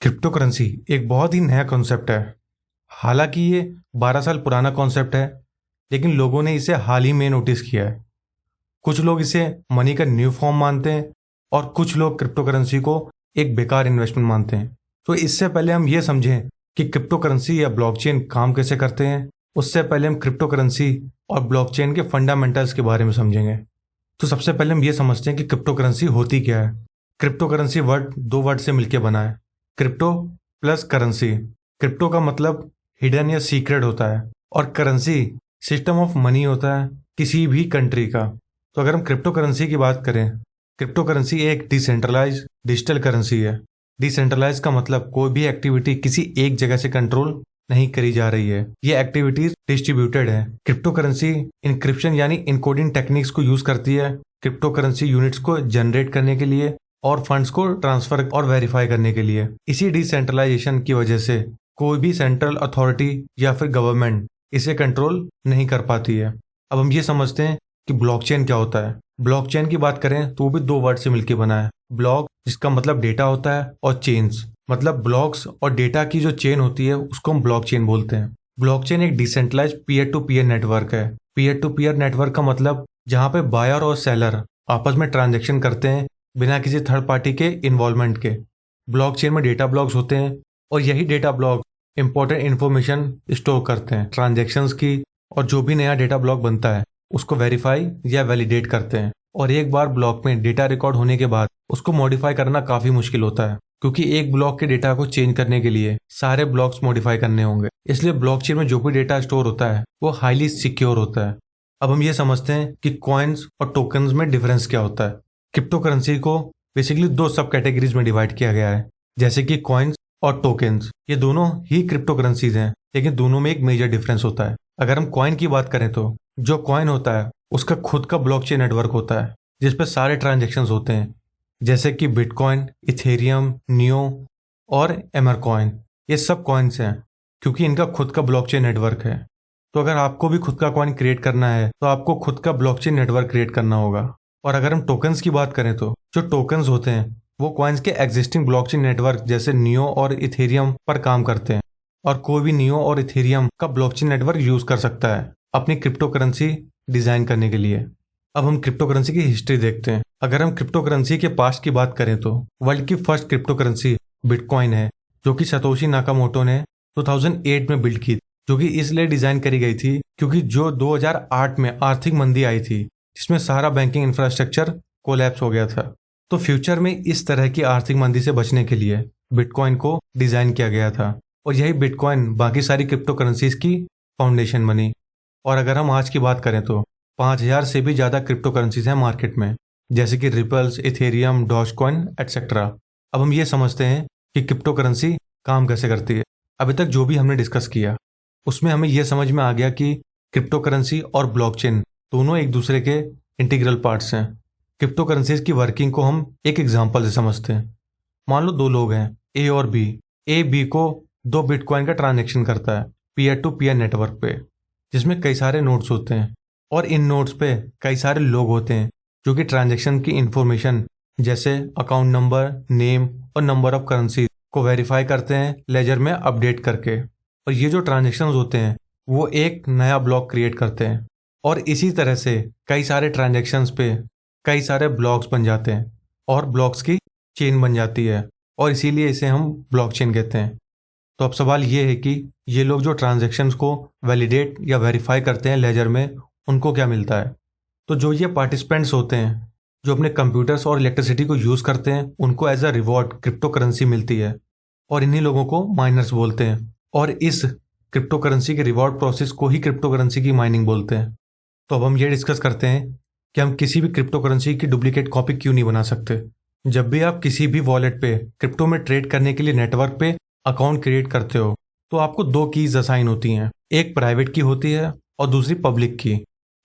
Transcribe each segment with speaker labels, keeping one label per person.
Speaker 1: Crypto currency एक बहुत ही नया कॉन्सेप्ट है। हालांकि ये 12 साल पुराना कॉन्सेप्ट है, लेकिन लोगों ने इसे हाल ही में नोटिस किया है। कुछ लोग इसे मनी का न्यू फॉर्म मानते हैं और कुछ लोग क्रिप्टो करेंसी को एक बेकार इन्वेस्टमेंट मानते हैं। तो इससे पहले हम ये समझें कि क्रिप्टो करेंसी या ब्लॉकचेन काम कैसे करते हैं, उससे पहले हम क्रिप्टो करेंसी और ब्लॉकचेन के फंडामेंटल्स के बारे में समझेंगे। तो सबसे पहले हम ये समझते हैं कि क्रिप्टो करेंसी होती क्या है। क्रिप्टो करेंसी वर्ड दो वर्ड से मिलकर बना है, क्रिप्टो प्लस करेंसी। क्रिप्टो का मतलब हिडन या सीक्रेट होता है और करेंसी सिस्टम ऑफ मनी होता है किसी भी कंट्री का। तो अगर हम क्रिप्टो करेंसी की बात करें, क्रिप्टो करेंसी एक डिसेंट्रलाइज डिजिटल करेंसी है। डिसेंट्रलाइज का मतलब कोई भी एक्टिविटी किसी एक जगह से कंट्रोल नहीं करी जा रही है, ये एक्टिविटीज डिस्ट्रीब्यूटेड है। क्रिप्टो करेंसी इंक्रिप्शन यानी इनकोडिंग टेक्निक्स को यूज करती है क्रिप्टो करेंसी यूनिट्स को जनरेट करने के लिए और फंड्स को ट्रांसफर और वेरीफाई करने के लिए। इसी डिसेंट्रलाइजेशन की वजह से कोई भी सेंट्रल अथॉरिटी या फिर गवर्नमेंट इसे कंट्रोल नहीं कर पाती है। अब हम ये समझते हैं कि ब्लॉकचेन क्या होता है। ब्लॉकचेन की बात करें तो वो भी दो वर्ड से मिलकर बना है। ब्लॉक जिसका मतलब डेटा होता है और चेन्स मतलब ब्लॉक्स और डेटा की जो चेन होती है उसको हम ब्लॉकचेन बोलते हैं। ब्लॉकचेन एक decentralize peer to peer network है। पीयर टू पीयर नेटवर्क का मतलब जहाँ पे बायर और सेलर आपस में ट्रांजेक्शन करते हैं बिना किसी थर्ड पार्टी के इन्वॉल्वमेंट के। ब्लॉकचेन में डेटा ब्लॉक्स होते हैं और यही data block important information store करते हैं ट्रांजैक्शंस की, और जो भी नया डेटा ब्लॉक बनता है उसको वेरीफाई या वैलिडेट करते हैं। और एक बार ब्लॉक में डेटा रिकॉर्ड होने के बाद उसको मॉडिफाई करना काफी मुश्किल होता है, क्योंकि एक ब्लॉक के डेटा को चेंज करने के लिए सारे ब्लॉक्स मॉडिफाई करने होंगे। इसलिए ब्लॉकचेन में जो भी डेटा स्टोर होता है वो हाईली सिक्योर होता है। अब हम ये समझते हैं कि कॉइन्स और टोकन्स में डिफरेंस क्या होता है। क्रिप्टो करेंसी को बेसिकली दो सब कैटेगरीज में डिवाइड किया गया है, जैसे कि कॉइन्स और टोकन्स। ये दोनों ही क्रिप्टो करेंसीज हैं, लेकिन दोनों में एक मेजर डिफरेंस होता है। अगर हम कॉइन की बात करें तो जो कॉइन होता है उसका खुद का ब्लॉकचेन नेटवर्क होता है जिसपे सारे ट्रांजेक्शन्स होते हैं, जैसे कि बिटकॉइन, इथेरियम, नियो और एमरकॉइन। ये सब कॉइन्स हैं क्योंकि इनका खुद का ब्लॉकचेन नेटवर्क है। तो अगर आपको भी खुद का कॉइन क्रिएट करना है तो आपको खुद का ब्लॉकचेन नेटवर्क क्रिएट करना होगा। और अगर हम टोकन्स की बात करें तो जो टोकन्स होते हैं वो कॉइन्स के एग्जिस्टिंग ब्लॉकचेन नेटवर्क जैसे नियो और इथेरियम पर काम करते हैं, और कोई भी नियो और इथेरियम का ब्लॉकचेन नेटवर्क यूज कर सकता है अपनी क्रिप्टो करेंसी डिजाइन करने के लिए। अब हम क्रिप्टो करेंसी की हिस्ट्री देखते हैं। अगर हम क्रिप्टो करेंसी के पास्ट की बात करें तो वर्ल्ड की फर्स्ट क्रिप्टो करेंसी बिटकॉइन है, जो कि सतोशी नाकामोटो ने 2008 में बिल्ड की, जो कि इसलिए डिजाइन करी गई थी क्योंकि जो 2008 में आर्थिक मंदी आई थी जिसमें सारा बैंकिंग इंफ्रास्ट्रक्चर कोलैप्स हो गया था। तो फ्यूचर में इस तरह की आर्थिक मंदी से बचने के लिए बिटकॉइन को डिजाइन किया गया था, और यही बिटकॉइन बाकी सारी क्रिप्टो करेंसीज की फाउंडेशन बनी। और अगर हम आज की बात करें तो 5000 से भी ज्यादा क्रिप्टो करेंसीज हैं मार्केट में, जैसे कि रिपल्स, इथेरियम, डॉजकॉइन एटसेट्रा। अब हम ये समझते हैं कि क्रिप्टो करेंसी काम कैसे करती है। अभी तक जो भी हमने डिस्कस किया उसमें हमें यह समझ में आ गया कि क्रिप्टो करेंसी और ब्लॉकचेन दोनों एक दूसरे के इंटीग्रल पार्ट्स हैं। क्रिप्टो करेंसीज की वर्किंग को हम एक एग्जांपल से समझते हैं। मान लो दो लोग हैं, ए और बी। ए बी को 2 बिटकॉइन का ट्रांजैक्शन करता है पीयर टू पीयर नेटवर्क पे, जिसमें कई सारे नोड्स होते हैं, और इन नोड्स पे कई सारे लोग होते हैं जो कि ट्रांजैक्शन की इंफॉर्मेशन जैसे अकाउंट नंबर, नेम और नंबर ऑफ करेंसी को वेरीफाई करते हैं लेजर में अपडेट करके। और ये जो ट्रांजैक्शंस होते हैं वो एक नया ब्लॉक क्रिएट करते हैं, और इसी तरह से कई सारे ट्रांजैक्शंस पे कई सारे ब्लॉक्स बन जाते हैं और ब्लॉक्स की चेन बन जाती है, और इसीलिए इसे हम ब्लॉकचेन कहते हैं। तो अब सवाल ये है कि ये लोग जो ट्रांजैक्शंस को वैलिडेट या वेरीफाई करते हैं लेजर में, उनको क्या मिलता है। तो जो ये पार्टिसिपेंट्स होते हैं जो अपने कंप्यूटर्स और इलेक्ट्रिसिटी को यूज़ करते हैं, उनको as a reward crypto currency मिलती है, और इन्हीं लोगों को माइनर्स बोलते हैं। और इस क्रिप्टो करेंसी के रिवॉर्ड प्रोसेस को ही क्रिप्टो करेंसी की माइनिंग बोलते हैं। तो अब हम ये डिस्कस करते हैं कि हम किसी भी क्रिप्टो करेंसी की डुप्लीकेट कॉपी क्यों नहीं बना सकते। जब भी आप किसी भी वॉलेट पे क्रिप्टो में ट्रेड करने के लिए नेटवर्क पे अकाउंट क्रिएट करते हो तो आपको 2 कीज असाइन होती हैं, एक प्राइवेट की होती है और दूसरी पब्लिक की।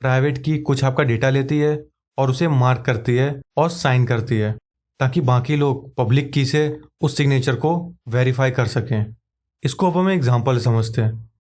Speaker 1: प्राइवेट की कुछ आपका डेटा लेती है और उसे मार्क करती है और साइन करती है, ताकि बाकी लोग पब्लिक की से उस सिग्नेचर को वेरीफाई कर सकें। इसको अब हम एग्जांपल समझते हैं।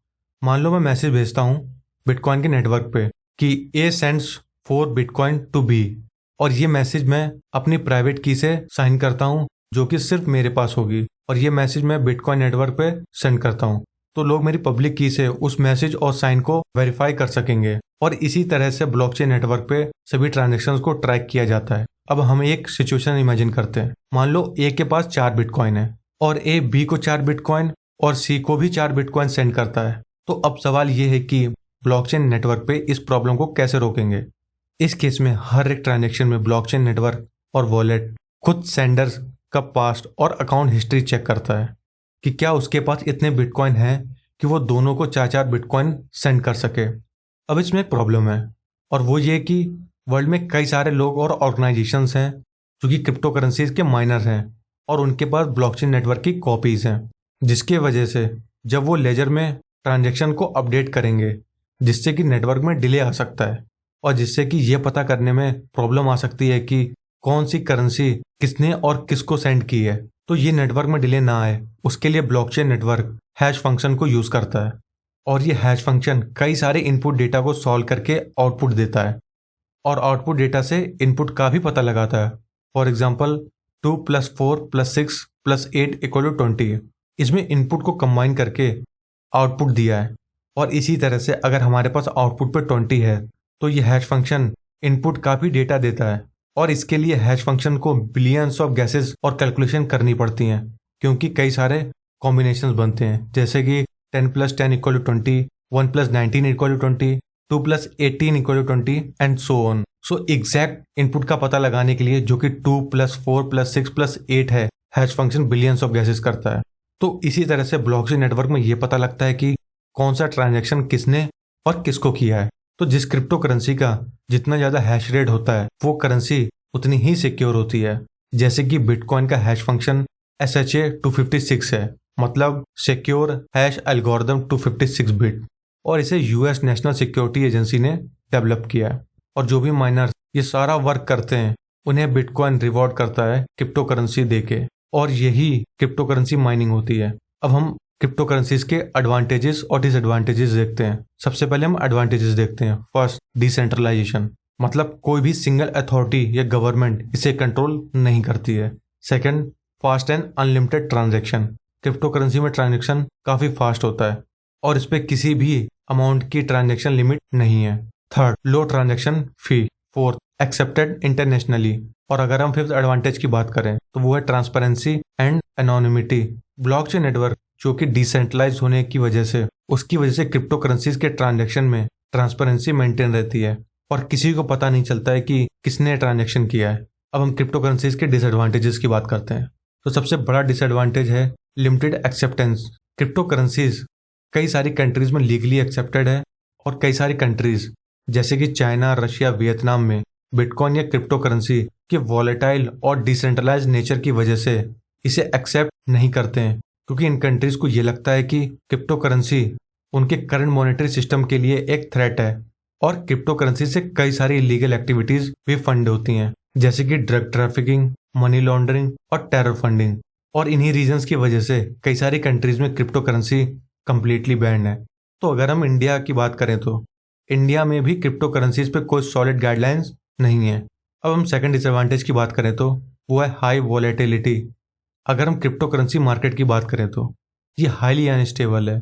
Speaker 1: मान लो मैं मैसेज भेजता हूँ बिटकॉइन के नेटवर्क पे कि ए सेंड्स 4 बिटकॉइन टू बी, और ये मैसेज मैं अपनी प्राइवेट की से साइन करता हूँ जो कि सिर्फ मेरे पास होगी, और ये मैसेज मैं बिटकॉइन नेटवर्क पे सेंड करता हूँ, तो लोग मेरी पब्लिक की से उस मैसेज और साइन को वेरीफाई कर सकेंगे और इसी तरह से ब्लॉकचेन नेटवर्क पे सभी ट्रांजैक्शंस को ट्रैक किया जाता है। अब हम एक सिचुएशन इमेजिन करते हैं। मान लो ए के पास 4 बिटकॉइन है और ए बी को 4 बिटकॉइन और सी को भी 4 बिटकॉइन सेंड करता है। तो अब सवाल ये है कि ब्लॉकचेन नेटवर्क पे इस प्रॉब्लम को कैसे रोकेंगे। इस केस में हर एक ट्रांजैक्शन में ब्लॉकचेन नेटवर्क और वॉलेट खुद सेंडर्स का पास्ट और अकाउंट हिस्ट्री चेक करता है कि क्या उसके पास इतने बिटकॉइन हैं कि वो दोनों को 4 बिटकॉइन सेंड कर सके। अब इसमें एक प्रॉब्लम है और वो ये कि वर्ल्ड में कई सारे लोग और ऑर्गेनाइजेशंस हैं जो कि क्रिप्टो करेंसीज के माइनर हैं और उनके पास ब्लॉकचेन नेटवर्क की कॉपीज हैं, जिसके वजह से जब वो लेजर में ट्रांजैक्शन को अपडेट करेंगे जिससे कि नेटवर्क में डिले आ सकता है और जिससे कि ये पता करने में प्रॉब्लम आ सकती है कि कौन सी करेंसी किसने और किसको सेंड की है। तो ये नेटवर्क में डिले ना आए उसके लिए ब्लॉकचेन नेटवर्क हैश फंक्शन को यूज करता है और ये हैश फंक्शन कई सारे इनपुट डेटा को सॉल्व करके आउटपुट देता है और आउटपुट डेटा से इनपुट का भी पता लगाता है। For example 2 + 4 + 6 + 8 = 20। इसमें इनपुट को कंबाइन करके आउटपुट दिया है और इसी तरह से अगर हमारे पास आउटपुट पे 20 है तो ये हैश फंक्शन इनपुट का भी डेटा देता है और इसके लिए हैश फंक्शन को बिलियंस ऑफ गैसेस और कैलकुलेशन करनी पड़ती हैं क्योंकि कई सारे कॉम्बिनेशंस बनते हैं, जैसे कि 10 + 10 = 20, 1 + 19 = 20, 2 + 18 = 20 and so on. So exact input का पता लगाने के लिए जो कि 2 + 4 + 6 + 8 है, hash function billions of gases करता है। तो इसी तरह से ब्लॉकचेन नेटवर्क में ये पता लगता है कि कौन सा ट्रांजैक्शन किसने और किसको किया है। तो जिस क्रिप्टो करेंसी का जितना ज़्यादा हैश रेट होता है वो करेंसी उतनी ही सिक्योर होती है। जैसे कि बिटकॉइन का हैश फंक्शन SHA-256 है, मतलब सिक्योर हैश एल्गोरिथम 256 बिट, और इसे यूएस नेशनल सिक्योरिटी एजेंसी ने डेवलप किया है। और जो भी माइनर्स ये सारा वर्क करते हैं उन्हें बिटकॉइन रिवॉर्ड करता है क्रिप्टो करेंसी देके, और यही क्रिप्टो करेंसी माइनिंग होती है। अब हम क्रिप्टो करेंसीज के एडवांटेजेस और डिसएडवांटेजेस देखते हैं। सबसे पहले हम एडवांटेजेस देखते हैं। फर्स्ट, डिसेंट्रलाइजेशन, मतलब कोई भी सिंगल अथॉरिटी या गवर्नमेंट इसे कंट्रोल नहीं करती है। Second, fast and unlimited transaction, crypto currency में ट्रांजैक्शन काफ़ी फास्ट होता है और इस पर किसी भी अमाउंट की ट्रांजैक्शन लिमिट नहीं है। Third, low transaction fee. Fourth, accepted internationally. और अगर हम फिफ्थ एडवांटेज की बात करें तो वो है transparency and anonymity. Blockchain network जो कि डिसेंट्रलाइज होने की वजह से उसकी वजह से क्रिप्टो करेंसीज के ट्रांजैक्शन में ट्रांसपेरेंसी मेंटेन रहती है और किसी को पता नहीं चलता है कि किसने ट्रांजैक्शन किया है। अब हम क्रिप्टो करेंसीज के डिसएडवांटेजेस की बात करते हैं। तो सबसे बड़ा डिसएडवांटेज है लिमिटेड एक्सेप्टेंस। क्रिप्टो करेंसीज कई सारी कंट्रीज में लीगली एक्सेप्टेड है और कई सारी कंट्रीज जैसे कि चाइना, रशिया, वियतनाम में बिटकॉइन या क्रिप्टो करेंसी के वॉलेटाइल और डिसेंट्रलाइज नेचर की वजह से इसे एक्सेप्ट नहीं करते हैं, क्योंकि इन कंट्रीज को ये लगता है कि क्रिप्टो करेंसी उनके करंट मॉनेटरी सिस्टम के लिए एक थ्रेट है और क्रिप्टो करेंसी से कई सारी इलीगल एक्टिविटीज भी फंड होती हैं, जैसे कि ड्रग ट्रैफिकिंग, मनी लॉन्ड्रिंग और टेरर फंडिंग। और इन्हीं रीजंस की वजह से कई सारी कंट्रीज में क्रिप्टो करेंसी कम्प्लीटली बैंड है। तो अगर हम इंडिया की बात करें तो इंडिया में भी क्रिप्टो करेंसीज पे कोई सॉलिड गाइडलाइंस नहीं है। अब हम सेकंड डिसएडवांटेज की बात करें तो वो है हाई वॉलेटिलिटी। अगर हम क्रिप्टो करेंसी मार्केट की बात करें तो ये हाईली अनस्टेबल है,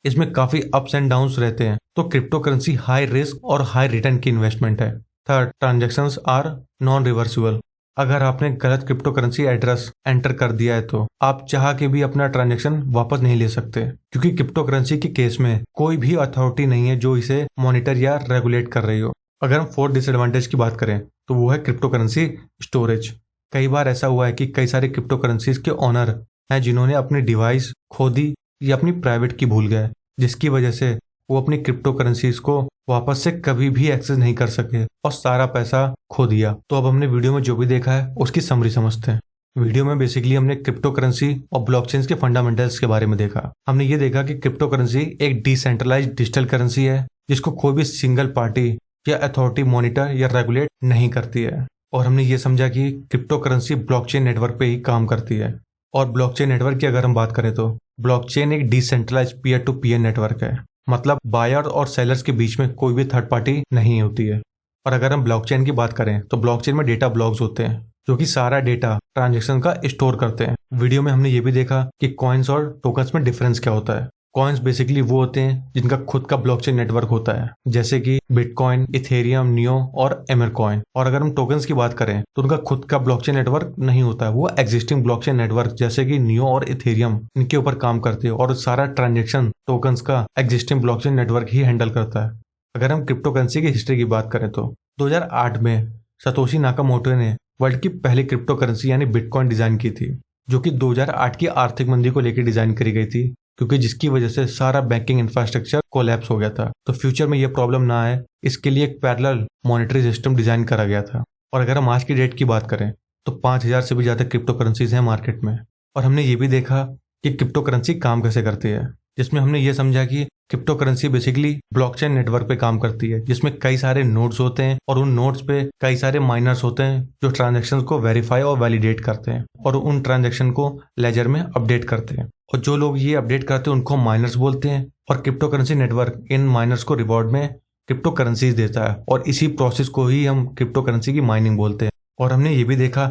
Speaker 1: इसमें काफ़ी अप्स एंड डाउन्स रहते हैं। तो क्रिप्टो करेंसी हाई रिस्क और हाई रिटर्न की इन्वेस्टमेंट है। Third, transactions are non reversible. अगर आपने गलत क्रिप्टो करेंसी एड्रेस एंटर कर दिया है तो आप चाह के भी अपना ट्रांजैक्शन वापस नहीं ले सकते, क्योंकि क्रिप्टो करेंसी के केस में कोई भी अथॉरिटी नहीं है जो इसे मॉनिटर या रेगुलेट कर रही हो। अगर हम फोर्थ डिसएडवांटेज की बात करें तो वो है क्रिप्टो करेंसी स्टोरेज। कई बार ऐसा हुआ है कि कई सारे क्रिप्टो करेंसीज के ओनर हैं जिन्होंने अपनी डिवाइस खो दी या अपनी प्राइवेट की भूल गए, जिसकी वजह से वो अपनी क्रिप्टो करेंसीज को वापस से कभी भी एक्सेस नहीं कर सके और सारा पैसा खो दिया। तो अब हमने वीडियो में जो भी देखा है उसकी समरी समझते हैं। वीडियो में बेसिकली हमने क्रिप्टो करेंसी और ब्लॉकचेन के फंडामेंटल्स के बारे में देखा। हमने ये देखा कि क्रिप्टो करेंसी एक डिसेंट्रलाइज्ड डिजिटल करेंसी है जिसको कोई भी सिंगल पार्टी या अथॉरिटी मॉनिटर या रेगुलेट नहीं करती है। और हमने ये समझा कि क्रिप्टो करेंसी ब्लॉकचेन नेटवर्क पे ही काम करती है। और ब्लॉकचेन नेटवर्क की अगर हम बात करें तो ब्लॉकचेन एक decentralized peer to peer network है, मतलब बायर और सेलर्स के बीच में कोई भी थर्ड पार्टी नहीं होती है। और अगर हम ब्लॉकचेन की बात करें तो ब्लॉकचेन में डेटा ब्लॉक्स होते हैं जो कि सारा डेटा ट्रांजैक्शन का स्टोर करते हैं। वीडियो में हमने ये भी देखा कि कॉइन्स और टोकन्स में डिफरेंस क्या होता है। कॉइन्स बेसिकली वो होते हैं जिनका खुद का ब्लॉकचेन नेटवर्क होता है, जैसे कि बिटकॉइन, इथेरियम, नियो और एमरकॉइन। और अगर हम टोकन्स की बात करें तो उनका खुद का ब्लॉकचेन नेटवर्क नहीं होता है, वो एग्जिस्टिंग ब्लॉकचेन नेटवर्क जैसे कि नियो और इथेरियम इनके ऊपर काम करते हैं और सारा ट्रांजेक्शन टोकन्स का एग्जिस्टिंग ब्लॉकचेन नेटवर्क ही हैंडल करता है। अगर हम क्रिप्टो करेंसी की हिस्ट्री की बात करें तो 2008 में सतोशी नाकामोटो ने वर्ल्ड की पहली क्रिप्टो करेंसी यानी बिटकॉइन डिजाइन की थी, जो कि 2008 की आर्थिक मंदी को लेकर डिजाइन करी गई थी, क्योंकि जिसकी वजह से सारा बैंकिंग इंफ्रास्ट्रक्चर कोलैप्स हो गया था। तो फ्यूचर में ये प्रॉब्लम ना आए इसके लिए एक पैरेलल मॉनेटरी सिस्टम डिजाइन करा गया था। और अगर हम आज की डेट की बात करें तो 5000 से भी ज्यादा क्रिप्टो करेंसीज हैं मार्केट में। और हमने ये भी देखा कि क्रिप्टो करेंसी काम कैसे करती है, जिसमें हमने ये समझा कि crypto currency basically blockchain network पे काम करती है, जिसमें कई सारे नोड्स होते हैं और उन नोड्स पे कई सारे माइनर्स होते हैं जो ट्रांजैक्शंस को वेरीफाई और वैलिडेट करते हैं और उन ट्रांजैक्शन को लेजर में अपडेट करते हैं। और जो लोग ये अपडेट करते हैं उनको माइनर्स बोलते हैं। और क्रिप्टो करेंसी नेटवर्क इन माइनर्स को रिवॉर्ड में क्रिप्टो करेंसीज देता है और इसी प्रोसेस को ही हम क्रिप्टो करेंसी की माइनिंग बोलते हैं। और हमने ये भी देखा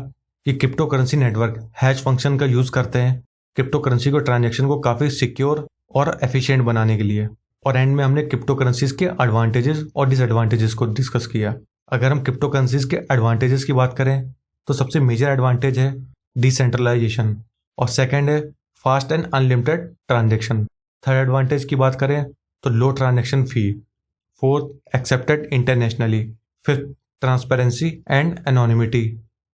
Speaker 1: कि crypto currency network hash function का यूज करते हैं क्रिप्टो करेंसी को ट्रांजैक्शन को काफी सिक्योर और एफिशिएंट बनाने के लिए। और एंड में हमने क्रिप्टो करेंसीज के एडवांटेजेस और डिसएडवांटेजेस को डिस्कस किया। अगर हम क्रिप्टो करेंसीज के एडवांटेजेस की बात करें तो सबसे मेजर एडवांटेज है डिसेंट्रलाइजेशन और सेकंड है fast and unlimited transaction. Third advantage की बात करें तो low transaction fee. Fourth accepted internationally. Fifth transparency and anonymity.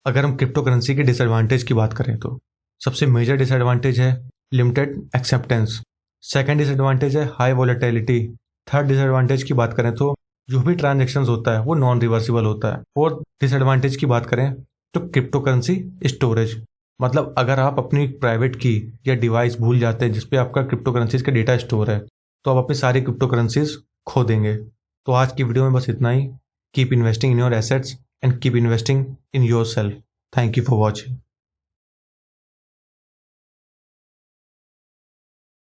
Speaker 1: अगर हम क्रिप्टो करेंसी के डिसएडवांटेज की बात करें तो सबसे मेजर डिसएडवांटेज है लिमिटेड एक्सेप्टेंस। सेकंड डिसएडवांटेज है हाई वोलेटिलिटी। थर्ड डिसएडवांटेज की बात करें तो जो भी ट्रांजैक्शंस होता है वो नॉन रिवर्सिबल होता है। फोर्थ डिसएडवांटेज की बात करें तो क्रिप्टो करेंसी स्टोरेज, मतलब अगर आप अपनी प्राइवेट की या डिवाइस भूल जाते हैं जिसपे आपका क्रिप्टो करेंसीज का डेटा स्टोर है तो आप अपनी सारी क्रिप्टो करेंसीज खो देंगे। तो आज की वीडियो में बस इतना ही। Keep investing in your assets and keep investing in yourself. Thank you for watching.